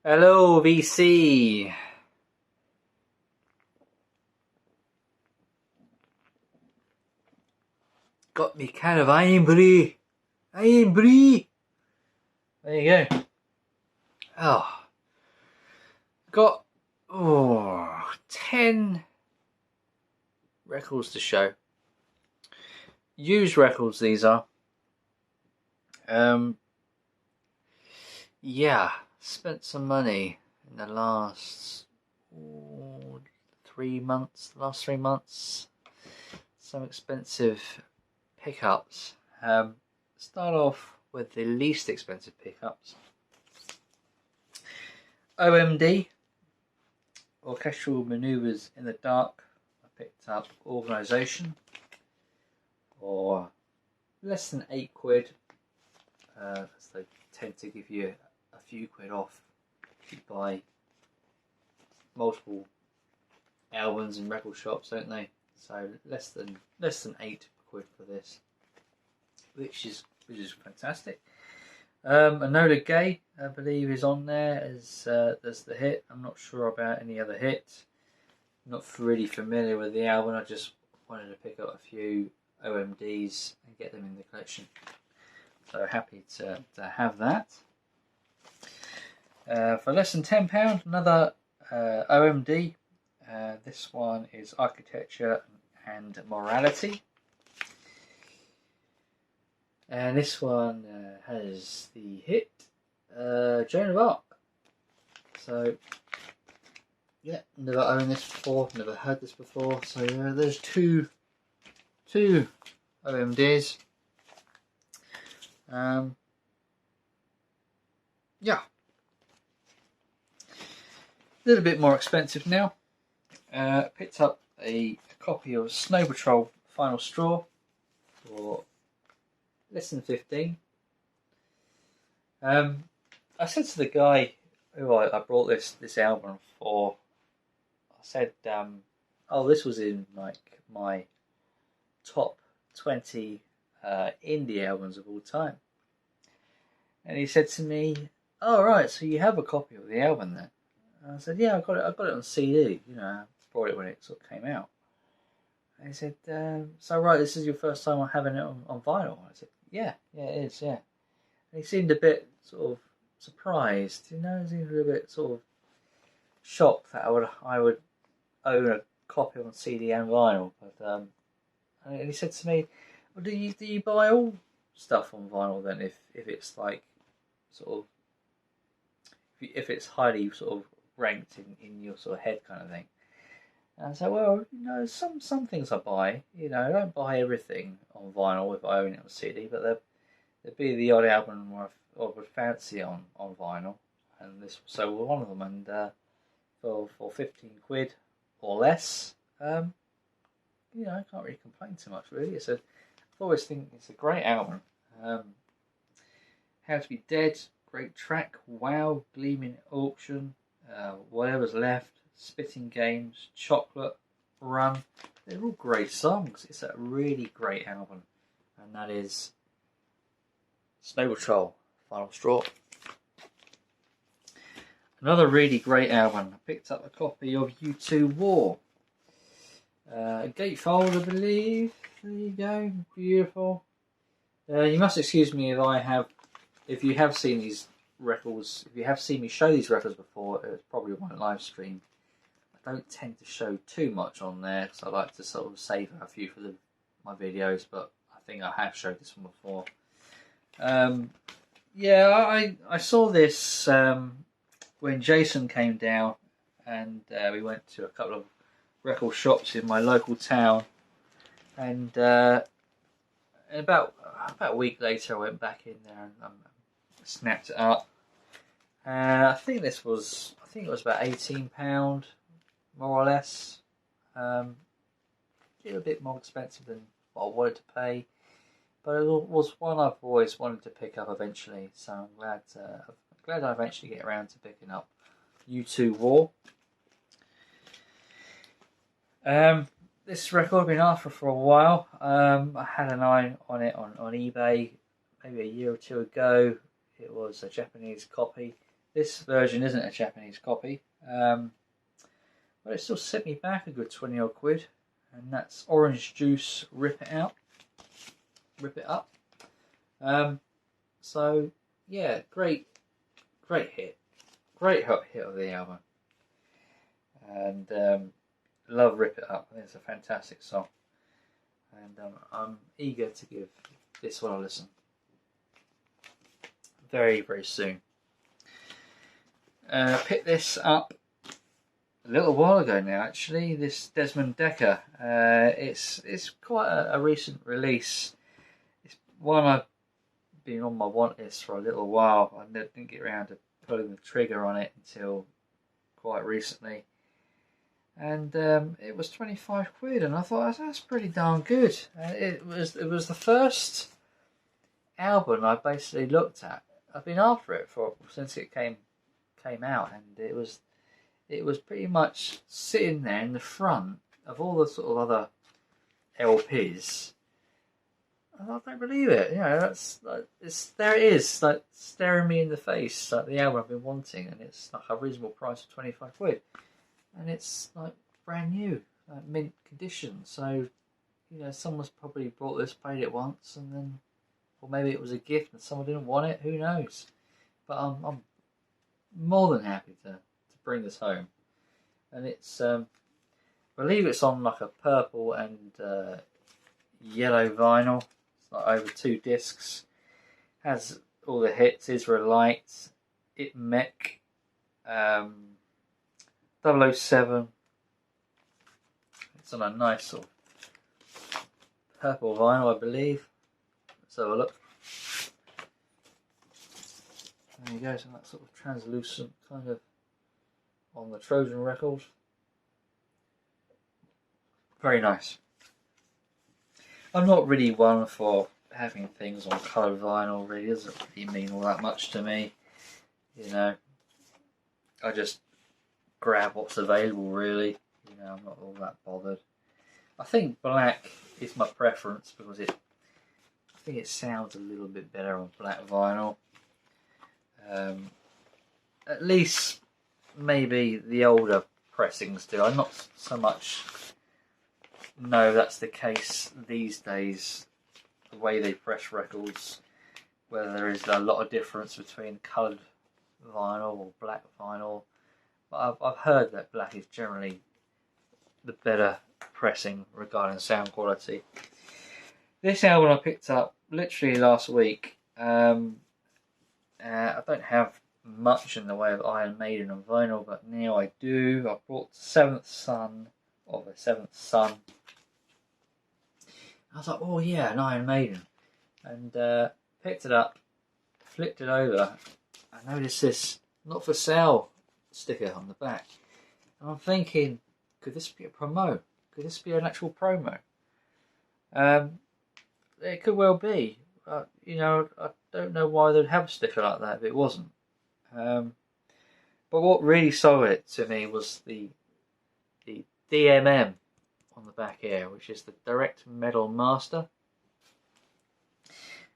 Hello, VC. Got me can of Aimbrie. Aimbrie. There you go. Oh, got 10 records to show. Used records these are. Yeah, spent some money in the last 3 months. The last 3 months, some expensive pickups. Start off with the least expensive pickups. OMD, Orchestral Maneuvers in the Dark. I picked up Organisation for less than £8. So they tend to give you a few quid off if you buy multiple albums in record shops, don't they? So less than £8 for this, which is fantastic. Enola Gay, I believe, is on there as the hit. I'm not sure about any other hit. Not really familiar with the album. I just wanted to pick up a few OMDs and get them in the collection. So happy to have that. For less than £10, another OMD. This one is Architecture and Morality. And this one has the hit Joan of Arc. So yeah, never owned this before, never heard this before. So yeah, there's two OMDs. Yeah, a little bit more expensive now. Picked up a copy of Snow Patrol Final Straw for less than 15. I said to the guy who I brought this album for, I said, oh, this was in like my top 20 indie albums of all time. And he said to me, "Oh right, so you have a copy of the album then?" And I said, "Yeah, I got it on CD. You know, I bought it when it sort of came out." And he said, "So right, this is your first time having it on vinyl?" I said, "Yeah, it is, yeah." And he seemed a bit sort of surprised, you know, he seemed a little bit sort of shocked that I would own a copy on CD and vinyl. But and he said to me, "Well, do you buy all stuff on vinyl then? If it's like sort of if it's highly sort of ranked in your sort of head kind of thing?" And I said, "Well, you know, some things I buy. You know, I don't buy everything on vinyl if I own it on CD, but there'd be the odd album where I would fancy on vinyl, and this was so one of them. And for 15 quid or less, you know, I can't really complain too much really. I always think it's a great album. How to Be Dead, great track. Wow, Gleaming Auction, Whatever's Left, Spitting Games, Chocolate, Run. They're all great songs. It's a really great album, and that is Snow Patrol Final Straw. Another really great album. I picked up a copy of U2 War. Gatefold, I believe. There you go. Beautiful. You must excuse me if you have seen these records, if you have seen me show these records before, it's probably on my live stream. I don't tend to show too much on there because I like to sort of save a few for my videos, but I think I have showed this one before. Yeah, I saw this when Jason came down, and we went to a couple of record shops in my local town, and about a week later I went back in there and snapped it up. I think it was about £18, more or less. A little bit more expensive than what I wanted to pay, but it was one I've always wanted to pick up eventually. So I'm glad I eventually get around to picking up U2 War. This record I've been after for a while. I had an eye on it on eBay maybe a year or two ago. It was a Japanese copy. This version isn't a Japanese copy, but it still set me back a good 20 odd quid, and that's Orange Juice Rip It Out, Rip It Up. So yeah, great hit, great hit of the album, and love Rip It Up. I think it's a fantastic song, and I'm eager to give this one a listen very soon. Picked this up a little while ago now, actually. This Desmond Dekker. It's quite a recent release. It's one I've been on my want list for a little while. I didn't get around to pulling the trigger on it until quite recently, and it was 25 quid, and I thought that's pretty darn good. It was the first album I basically looked at. I've been after it since it came out, and it was pretty much sitting there in the front of all the sort of other LPs. And I don't believe it. You know, there it is, like staring me in the face, like the album I've been wanting, and it's like a reasonable price of 25 quid, and it's like brand new, like mint condition. So, you know, someone's probably bought this, played it once, and then, or maybe it was a gift and someone didn't want it. Who knows? But I'm more than happy to bring this home, and it's I believe it's on like a purple and yellow vinyl. It's like over 2 discs. Has all the hits: Israelite, It Mek, 007. It's on a nice sort of purple vinyl, I believe. Let's have a look. There you go, so that sort of translucent kind of on the Trojan record. Very nice. I'm not really one for having things on coloured vinyl, really. It doesn't really mean all that much to me. You know, I just grab what's available, really. You know, I'm not all that bothered. I think black is my preference because I think it sounds a little bit better on black vinyl. At least maybe the older pressings do. I'm not so much know that's the case these days, the way they press records, whether there is a lot of difference between coloured vinyl or black vinyl. But I've heard that black is generally the better pressing regarding sound quality. This album I picked up literally last week. I don't have much in the way of Iron Maiden on vinyl, but now I do. I bought Seventh Son of a Seventh Son. I was like, oh yeah, an Iron Maiden, and picked it up, flipped it over. I noticed this not for sale sticker on the back, and I'm thinking, could this be a promo? Could this be an actual promo? It could well be. You know, I don't know why they'd have a sticker like that if it wasn't. But what really sold it to me was the DMM on the back here, which is the Direct Metal Master.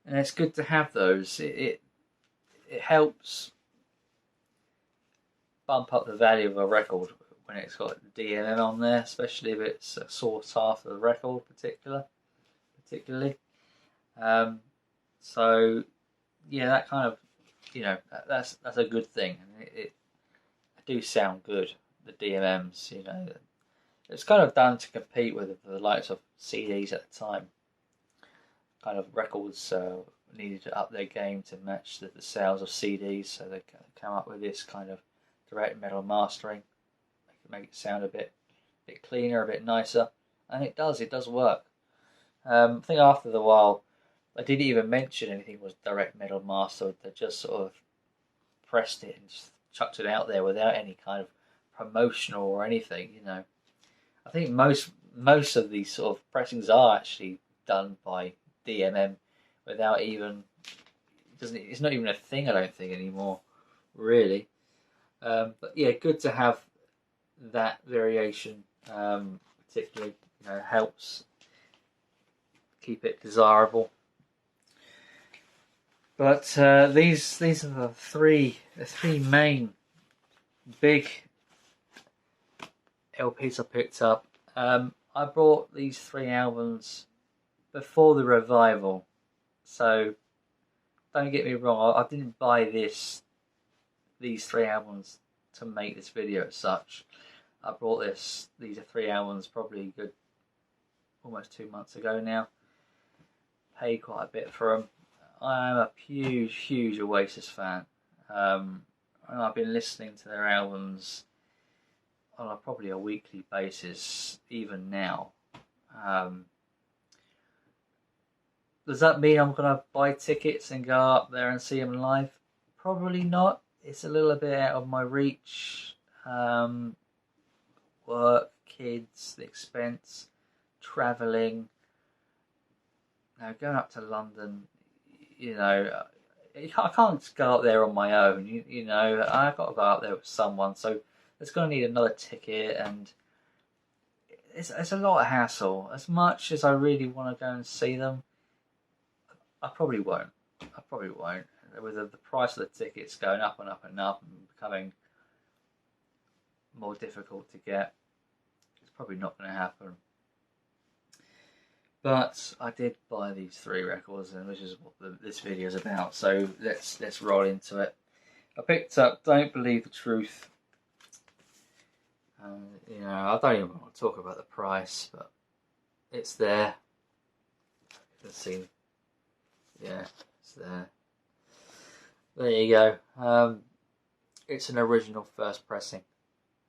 And it's good to have those. It helps bump up the value of a record when it's got DMM on there, especially if it's a sought after the record particularly. So yeah, that kind of, you know, that's a good thing, and it do sound good. The DMMs, you know, it's kind of done to compete with the likes of CDs at the time. Kind of records needed to up their game to match the sales of CDs, so they come up with this kind of direct metal mastering, make it sound a bit cleaner, a bit nicer, and it does work. I think after the while, I didn't even mention anything was direct metal master. They just sort of pressed it and just chucked it out there without any kind of promotional or anything. You know, I think most of these sort of pressings are actually done by DMM without even. It's not even a thing, I don't think, anymore, really. But yeah, good to have that variation. Particularly, you know, helps keep it desirable. But these are the three main big LPs I picked up. I bought these 3 albums before the revival, so don't get me wrong. I didn't buy these 3 albums to make this video as such. I bought these are 3 albums probably almost 2 months ago now. Paid quite a bit for them. I am a huge Oasis fan, and I've been listening to their albums on probably a weekly basis, even now. Does that mean I'm going to buy tickets and go up there and see them live? Probably not. It's a little bit out of my reach. Work, kids, the expense, travelling. Now, going up to London, I can't go up there on my own. I've got to go up there with someone, so it's going to need another ticket, and it's a lot of hassle. As much as I really want to go and see them, I probably won't. With the price of the tickets going up and up and up and becoming more difficult to get, it's probably not going to happen. But I did buy these 3 records, and which is what this video is about. So let's roll into it. I picked up "Don't Believe the Truth." I don't even want to talk about the price, but it's there. You can see, yeah, it's there. There you go. It's an original first pressing.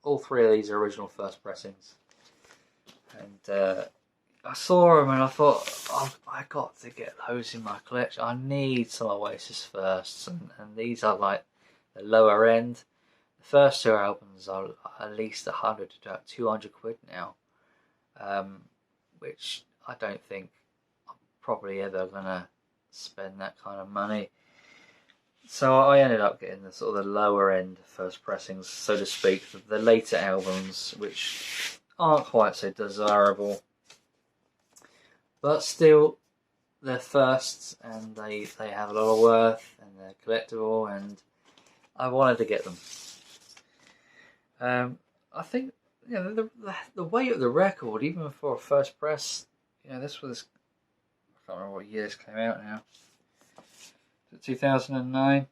All 3 of these are original first pressings, and I saw them and I thought, I got to get those in my collection. I need some Oasis firsts, and these are like the lower end. The first 2 albums are at least 100 to 200 quid now, which I don't think I'm probably ever gonna spend that kind of money. So I ended up getting the sort of the lower end first pressings, so to speak, the later albums, which aren't quite so desirable. But still, they're firsts, and they have a lot of worth, and they're collectible, and I wanted to get them. I think the weight of the record, even for a first press, this was, I can't remember what year this came out now. Is it 2009?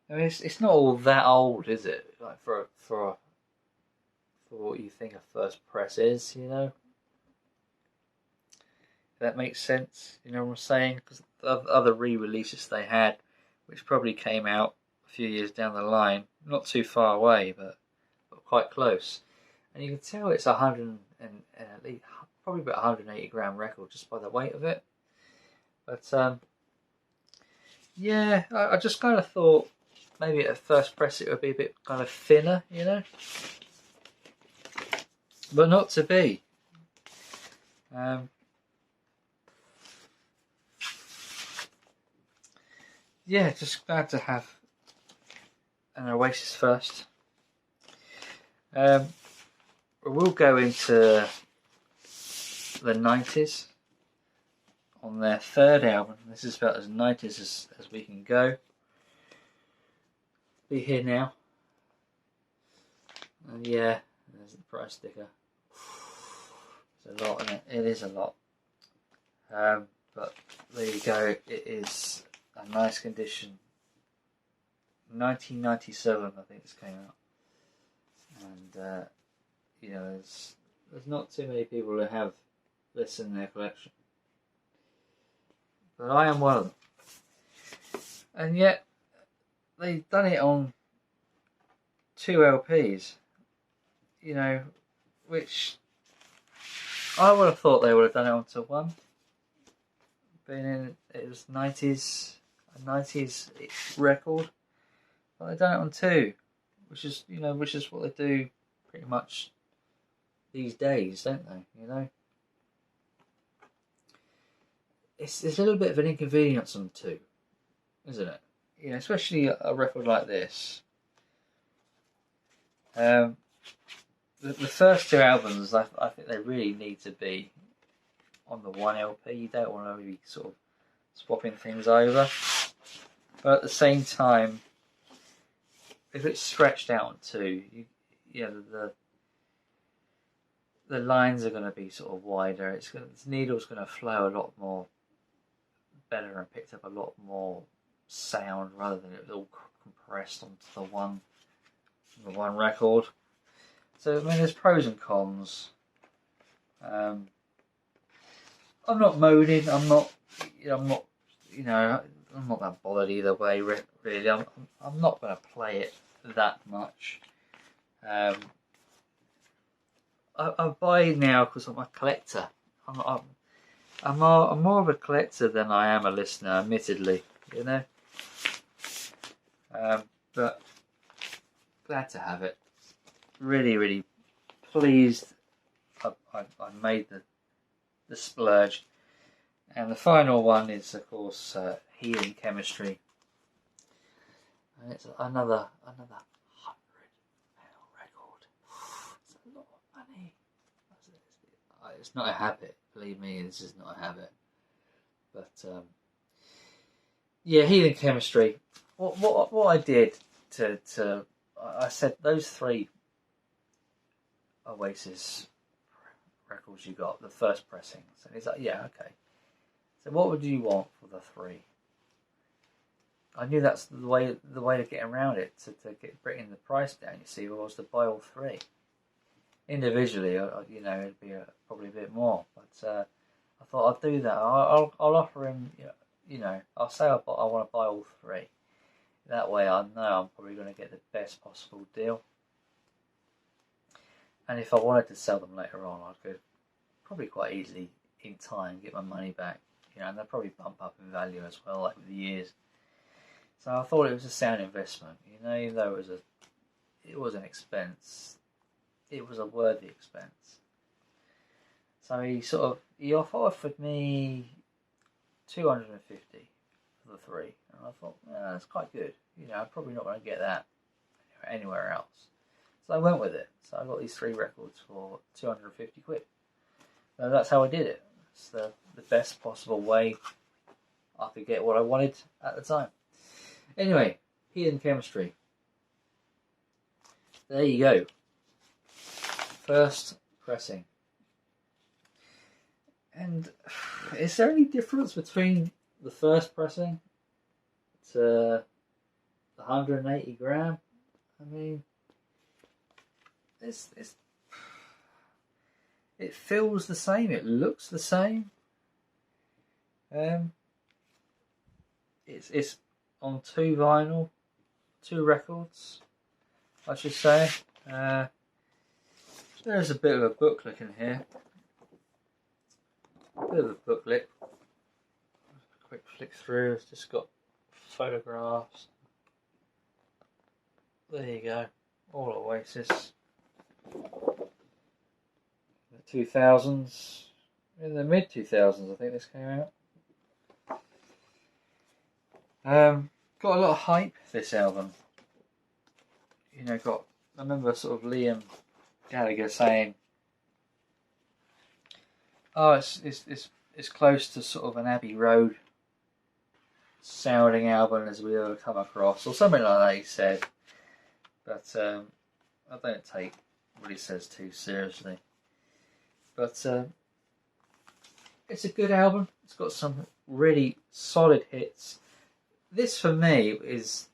I mean, it's not all that old, is it? Like for what you think a first press is, That makes sense, you know what I'm saying? Because the other re-releases they had, which probably came out a few years down the line, not too far away, but quite close, and you can tell it's 100 and at least probably about 180 gram record just by the weight of it. But yeah, I just kind of thought maybe at first press it would be a bit kind of thinner, but not to be. Yeah, just glad to have an Oasis first. We'll go into the 90s on their 3rd album. This is about as 90s as we can go. Be Here Now. And yeah, there's the price sticker. It's a lot, isn't it? It is a lot. But there you go. It is a nice condition. 1997, I think this came out. And there's not too many people who have this in their collection, but I am one of them. And yet they've done it on 2 LPs, which I would have thought they would have done it onto 1. It was a 90s record, but they've done it on 2, which is what they do pretty much these days, don't they? It's a little bit of an inconvenience on 2, isn't it? Especially a record like this. The first 2 albums, I think they really need to be on the 1 LP. You don't want to be sort of swapping things over. But at the same time, if it's stretched out too, the lines are going to be sort of wider. The needle's going to flow a lot more better and picked up a lot more sound rather than it was all compressed onto the one record. So I mean, there's pros and cons. I'm not moaning. I'm not that bothered either way. Really, I'm not going to play it that much. I buy now because I'm a collector. I'm more of a collector than I am a listener, admittedly. But glad to have it. Really, really pleased. I made the splurge, and the final one is, of course, Healing Chemistry, and it's another £100 record. It's a lot of money. It's not a habit, believe me. This is not a habit. But yeah, Healing Chemistry. What I did I said those 3 Oasis records you got, the first pressings, and he's like, yeah, okay. So what would you want for the 3? I knew that's the way to get around it, to bring the price down. You see, was to buy all 3 individually. It'd be probably a bit more, but I thought I'd do that. I'll offer him. I'll say I want to buy all 3. That way, I know I'm probably going to get the best possible deal. And if I wanted to sell them later on, I could probably quite easily, in time, get my money back. And they'll probably bump up in value as well, like with the years. So I thought it was a sound investment. Even though it was an expense, it was a worthy expense. So he offered me $250 for the 3, and I thought, that's quite good. I'm probably not going to get that anywhere else. So I went with it. So I got these 3 records for £250. So that's how I did it. It's the best possible way I could get what I wanted at the time. Anyway, Healing Chemistry. There you go. First pressing. And is there any difference between the first pressing to the 180 gram? I mean, it feels the same. It looks the same. It's on 2 vinyl, 2 records, I should say. There's a bit of a booklet in here. A bit of a booklet. Quick flick through. It's just got photographs. There you go. All Oasis. The 2000s. In the mid 2000s, I think this came out. Got a lot of hype, this album. I remember sort of Liam Gallagher saying, "Oh, it's close to sort of an Abbey Road sounding album as we ever come across," or something like that. He said, but I don't take what he says too seriously. But it's a good album. It's got some really solid hits. This for me is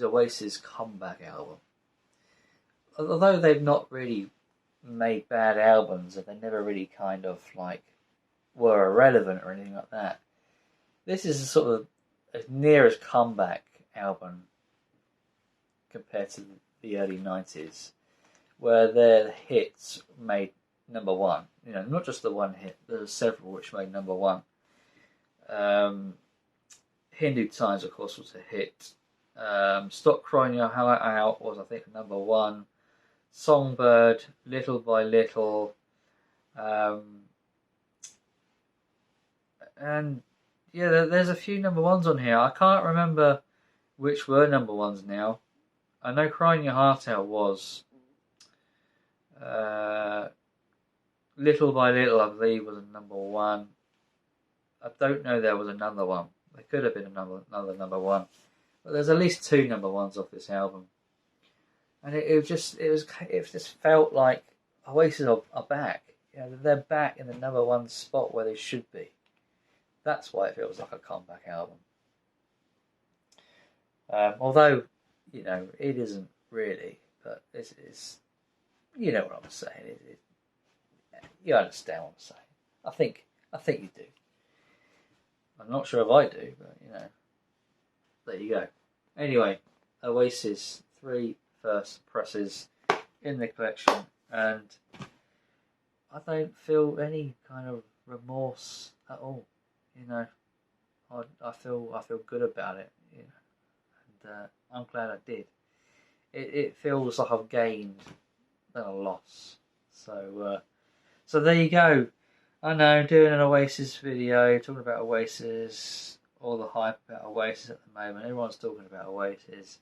Oasis' comeback album. Although they've not really made bad albums, and they never really kind of were irrelevant or anything like that, this is a sort of as near as comeback album compared to the early 90s, where their hits made number 1. Not just the one hit. There were several which made number 1. Hindu Times, of course, was a hit. Stop Crying Your Heart Out was, I think, number 1. Songbird, Little by Little. And yeah, there's a few number 1s on here. I can't remember which were number 1s now. I know Crying Your Heart Out was. Little by Little, I believe, was a number 1. I don't know there was another one. There could have been another number one, but there's at least 2 number ones off this album, and it just felt like Oasis are back. You know, they're back in the number one spot where they should be. That's why it feels like a comeback album. Although, you know, it isn't really, but it's you know what I'm saying. You understand what I'm saying. I think you do. I'm not sure if I do, but you know, there you go. Anyway, Oasis 3 first presses in the collection, and I don't feel any kind of remorse at all. You know, I feel good about it. You know, and I'm glad I did. It feels like I've gained than a loss. So there you go. I know, doing an Oasis video, talking about Oasis, all the hype about Oasis at the moment. Everyone's talking about Oasis.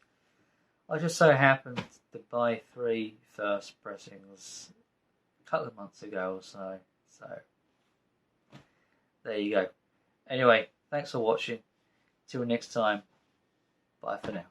I just so happened to buy 3 first pressings a couple of months ago or so. So there you go. Anyway, thanks for watching. Till next time. Bye for now.